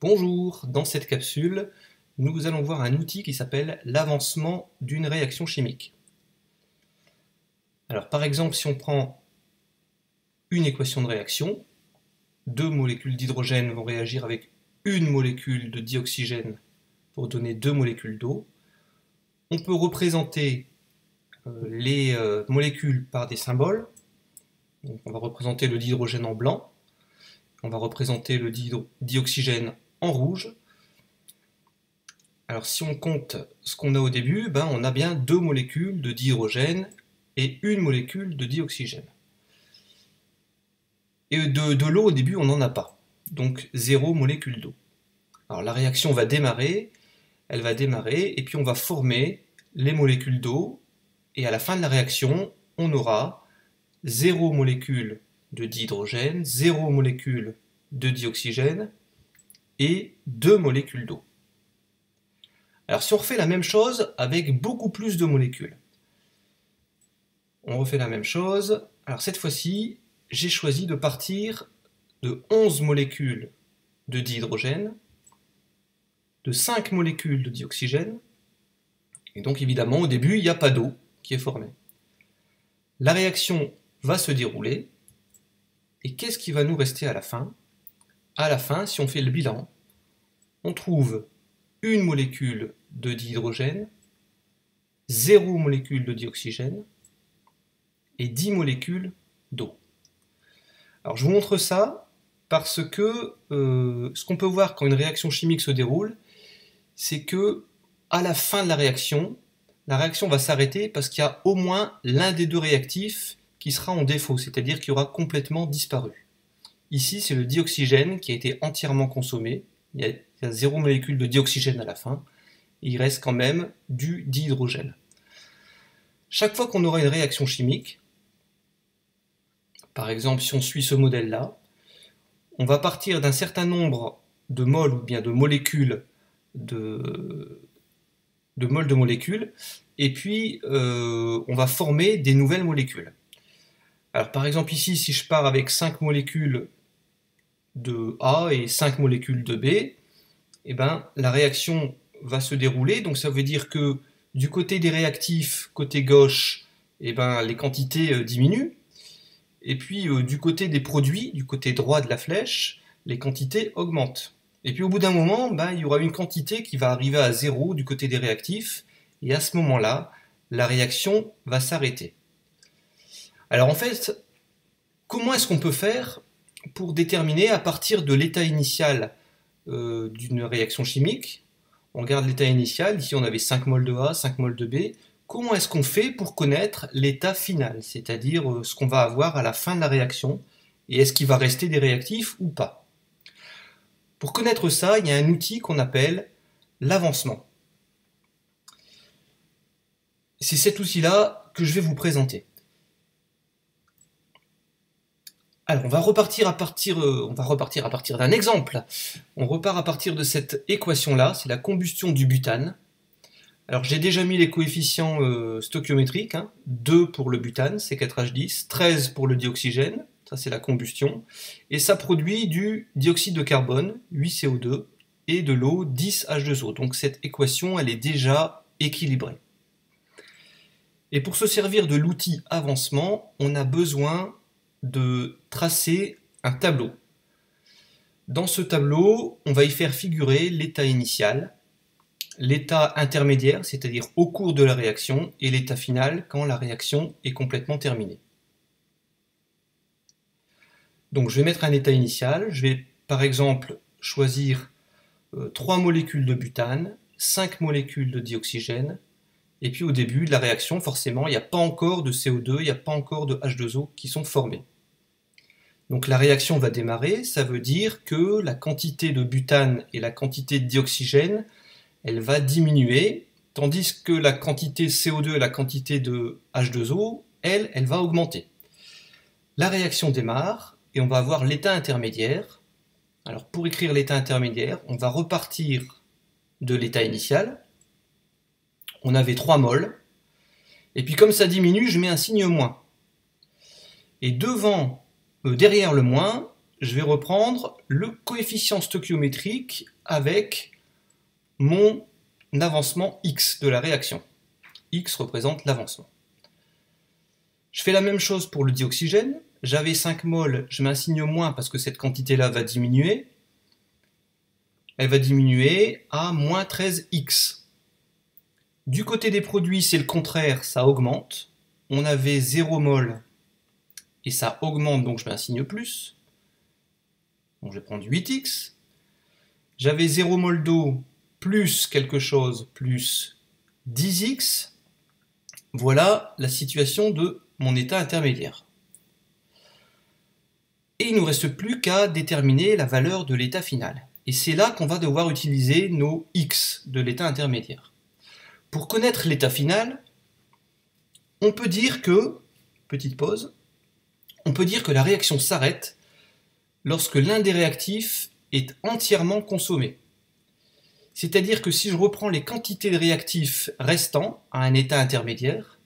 Bonjour, dans cette capsule, nous allons voir un outil qui s'appelle l'avancement d'une réaction chimique. Alors par exemple, si on prend une équation de réaction, deux molécules d'hydrogène vont réagir avec une molécule de dioxygène pour donner deux molécules d'eau. On peut représenter les molécules par des symboles. Donc, on va représenter le dihydrogène en blanc, on va représenter le dioxygène en rouge. Alors si on compte ce qu'on a au début, on a bien deux molécules de dihydrogène et une molécule de dioxygène. Et de l'eau au début, on n'en a pas, donc zéro molécule d'eau. Alors la réaction va démarrer, elle va démarrer, et puis on va former les molécules d'eau, et à la fin de la réaction, on aura zéro molécule de dihydrogène, zéro molécule de dioxygène, et deux molécules d'eau. Alors si on refait la même chose avec beaucoup plus de molécules, on refait la même chose. Alors cette fois-ci, j'ai choisi de partir de 11 molécules de dihydrogène, de 5 molécules de dioxygène, et donc évidemment au début il n'y a pas d'eau qui est formée. La réaction va se dérouler, et qu'est-ce qui va nous rester à la fin? À la fin, si on fait le bilan, on trouve une molécule de dihydrogène, 0 molécule de dioxygène et 10 molécules d'eau. Alors je vous montre ça parce que ce qu'on peut voir quand une réaction chimique se déroule, c'est que à la fin de la réaction va s'arrêter parce qu'il y a au moins l'un des deux réactifs qui sera en défaut, c'est-à-dire qui aura complètement disparu. Ici, c'est le dioxygène qui a été entièrement consommé. Il y a 0 molécule de dioxygène à la fin. Et il reste quand même du dihydrogène. Chaque fois qu'on aura une réaction chimique, par exemple si on suit ce modèle-là, on va partir d'un certain nombre de moles ou bien de molécules molécules, et puis on va former des nouvelles molécules. Alors par exemple ici, si je pars avec 5 molécules de A et 5 molécules de B, la réaction va se dérouler, donc ça veut dire que du côté des réactifs, côté gauche, les quantités diminuent, et puis du côté des produits, du côté droit de la flèche, les quantités augmentent. Et puis au bout d'un moment, il y aura une quantité qui va arriver à 0 du côté des réactifs, et à ce moment-là, la réaction va s'arrêter. Alors en fait, comment est-ce qu'on peut faire pour déterminer à partir de l'état initial d'une réaction chimique? On regarde l'état initial, ici on avait 5 moles de A, 5 moles de B. Comment est-ce qu'on fait pour connaître l'état final, c'est-à-dire ce qu'on va avoir à la fin de la réaction, et est-ce qu'il va rester des réactifs ou pas? Pour connaître ça, il y a un outil qu'on appelle l'avancement. C'est cet outil-là que je vais vous présenter. Alors, on va repartir à partir d'un exemple. On repart à partir de cette équation-là, c'est la combustion du butane. Alors, j'ai déjà mis les coefficients stoichiométriques, 2 pour le butane, C4H10, 13 pour le dioxygène, ça c'est la combustion, et ça produit du dioxyde de carbone, 8CO2, et de l'eau, 10H2O. Donc cette équation, elle est déjà équilibrée. Et pour se servir de l'outil avancement, on a besoin de tracer un tableau. Dans ce tableau, on va y faire figurer l'état initial, l'état intermédiaire, c'est-à-dire au cours de la réaction, et l'état final quand la réaction est complètement terminée. Donc je vais mettre un état initial, je vais par exemple choisir 3 molécules de butane, 5 molécules de dioxygène, et puis au début de la réaction, forcément, il n'y a pas encore de CO2, il n'y a pas encore de H2O qui sont formés. Donc la réaction va démarrer, ça veut dire que la quantité de butane et la quantité de dioxygène, elle va diminuer, tandis que la quantité de CO2 et la quantité de H2O, elle va augmenter. La réaction démarre et on va avoir l'état intermédiaire. Alors pour écrire l'état intermédiaire, on va repartir de l'état initial. On avait 3 moles, et puis comme ça diminue, je mets un signe moins. Et derrière le moins, je vais reprendre le coefficient stoichiométrique avec mon avancement x de la réaction. X représente l'avancement. Je fais la même chose pour le dioxygène. J'avais 5 moles, je mets un signe moins parce que cette quantité-là va diminuer. Elle va diminuer à moins 13x. Du côté des produits, c'est le contraire, ça augmente. On avait 0 mol et ça augmente, donc je mets un signe plus. Donc je vais prendre 8x. J'avais 0 mol d'eau plus quelque chose plus 10x. Voilà la situation de mon état intermédiaire. Et il ne nous reste plus qu'à déterminer la valeur de l'état final. Et c'est là qu'on va devoir utiliser nos x de l'état intermédiaire. Pour connaître l'état final, on peut dire que, petite pause, on peut dire que la réaction s'arrête lorsque l'un des réactifs est entièrement consommé. C'est-à-dire que si je reprends les quantités de réactifs restants à un état intermédiaire,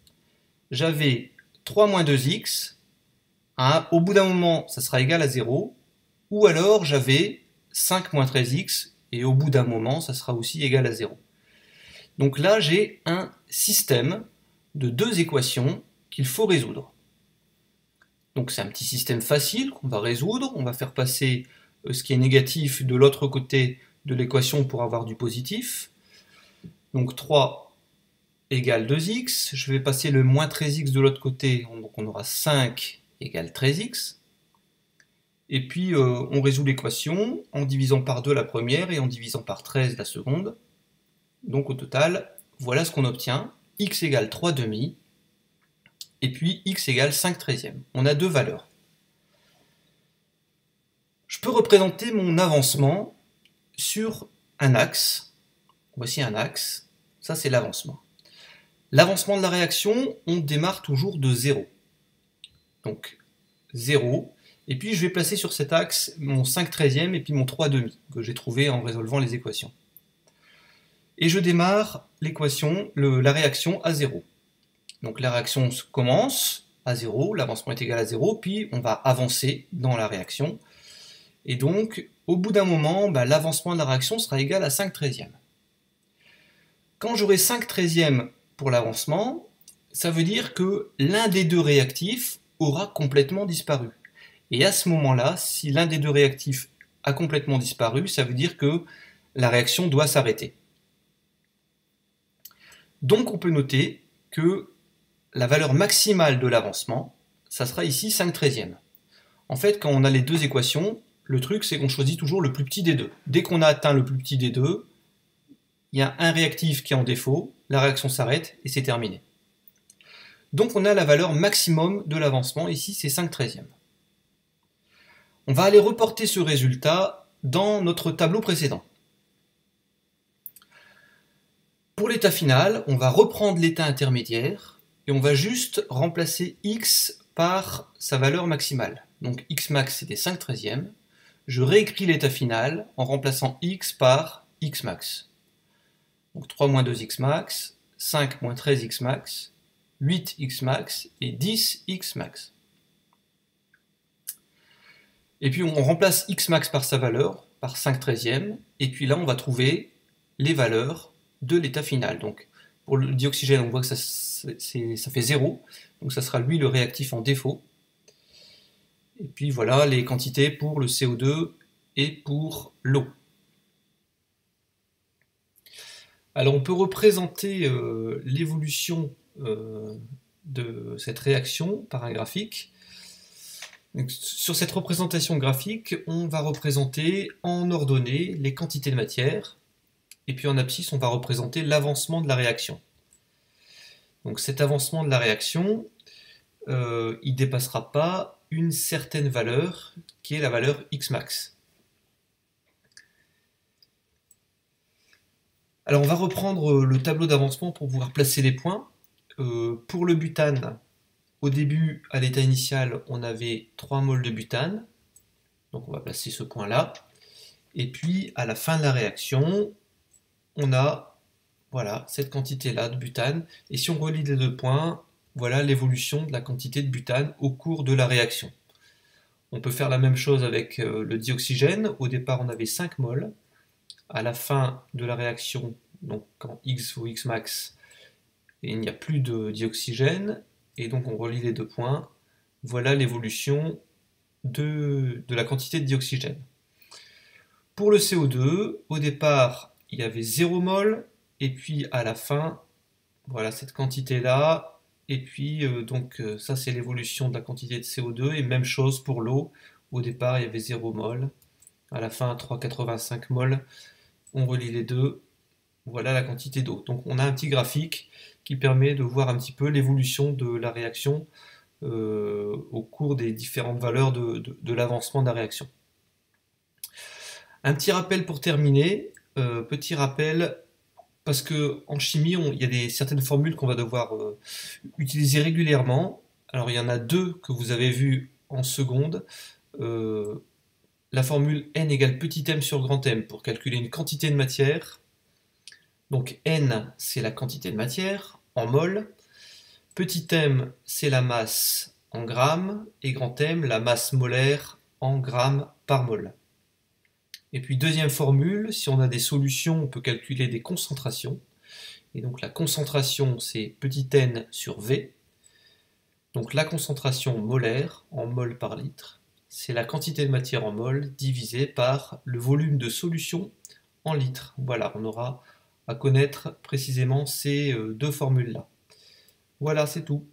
j'avais 3 moins 2x, au bout d'un moment ça sera égal à 0, ou alors j'avais 5 moins 13x, et au bout d'un moment ça sera aussi égal à 0. Donc là j'ai un système de 2 équations qu'il faut résoudre. Donc c'est un petit système facile qu'on va résoudre, on va faire passer ce qui est négatif de l'autre côté de l'équation pour avoir du positif. Donc 3 égale 2x, je vais passer le moins 13x de l'autre côté, donc on aura 5 égale 13x. Et puis on résout l'équation en divisant par 2 la première et en divisant par 13 la seconde. Donc au total, voilà ce qu'on obtient, x égale 3 demi, et puis x égale 5 treizièmes. On a deux valeurs. Je peux représenter mon avancement sur un axe. Voici un axe, ça c'est l'avancement. L'avancement de la réaction, on démarre toujours de 0. Donc 0, et puis je vais placer sur cet axe mon 5 treizièmes et puis mon 3 demi, que j'ai trouvé en résolvant les équations. Et je démarre la réaction à 0. Donc la réaction commence à 0, l'avancement est égal à 0, puis on va avancer dans la réaction. Et donc, au bout d'un moment, l'avancement de la réaction sera égal à 5 treizièmes. Quand j'aurai 5 treizièmes pour l'avancement, ça veut dire que l'un des deux réactifs aura complètement disparu. Et à ce moment-là, si l'un des deux réactifs a complètement disparu, ça veut dire que la réaction doit s'arrêter. Donc on peut noter que la valeur maximale de l'avancement, ça sera ici 5 treizièmes. En fait, quand on a les deux équations, le truc c'est qu'on choisit toujours le plus petit des deux. Dès qu'on a atteint le plus petit des deux, il y a un réactif qui est en défaut, la réaction s'arrête et c'est terminé. Donc on a la valeur maximum de l'avancement, ici c'est 5 treizièmes. On va aller reporter ce résultat dans notre tableau précédent. Pour l'état final, on va reprendre l'état intermédiaire et on va juste remplacer x par sa valeur maximale. Donc x max c'était 5 treizièmes. Je réécris l'état final en remplaçant x par x max. Donc 3 moins 2x max, 5 moins 13x max, 8x max et 10x max. Et puis on remplace x max par sa valeur, par 5 treizièmes, et puis là on va trouver les valeurs de l'état final. Donc pour le dioxygène, on voit que ça fait 0, donc ça sera lui le réactif en défaut. Et puis voilà les quantités pour le CO2 et pour l'eau. Alors on peut représenter l'évolution de cette réaction par un graphique. Donc, sur cette représentation graphique, on va représenter en ordonnée les quantités de matière, et puis en abscisse, on va représenter l'avancement de la réaction. Donc cet avancement de la réaction, il ne dépassera pas une certaine valeur, qui est la valeur x max. Alors on va reprendre le tableau d'avancement pour pouvoir placer les points. Pour le butane, au début, à l'état initial, on avait 3 moles de butane, donc on va placer ce point-là. Et puis à la fin de la réaction, on a cette quantité-là de butane. Et si on relie les deux points, voilà l'évolution de la quantité de butane au cours de la réaction. On peut faire la même chose avec le dioxygène. Au départ, on avait 5 moles. À la fin de la réaction, donc quand X vaut X max, il n'y a plus de dioxygène. Et donc on relie les deux points. Voilà l'évolution de la quantité de dioxygène. Pour le CO2, au départ, il y avait 0 mol. Et puis à la fin, voilà cette quantité-là. Et puis ça c'est l'évolution de la quantité de CO2. Et même chose pour l'eau. Au départ, il y avait 0 mol. À la fin, 3,85 mol. On relie les deux. Voilà la quantité d'eau. Donc on a un petit graphique qui permet de voir un petit peu l'évolution de la réaction au cours des différentes valeurs de l'avancement de la réaction. Un petit rappel pour terminer. Petit rappel parce que en chimie, il y a certaines formules qu'on va devoir utiliser régulièrement. Alors il y en a deux que vous avez vues en seconde. La formule n égale petit m sur grand M pour calculer une quantité de matière. Donc n, c'est la quantité de matière en mol. Petit m, c'est la masse en grammes. Et grand M, la masse molaire en grammes par mol. Et puis deuxième formule, si on a des solutions, on peut calculer des concentrations. Et donc la concentration, c'est petit n sur V. Donc la concentration molaire en mol par litre, c'est la quantité de matière en mol divisée par le volume de solution en litres. Voilà, on aura à connaître précisément ces deux formules-là. Voilà, c'est tout.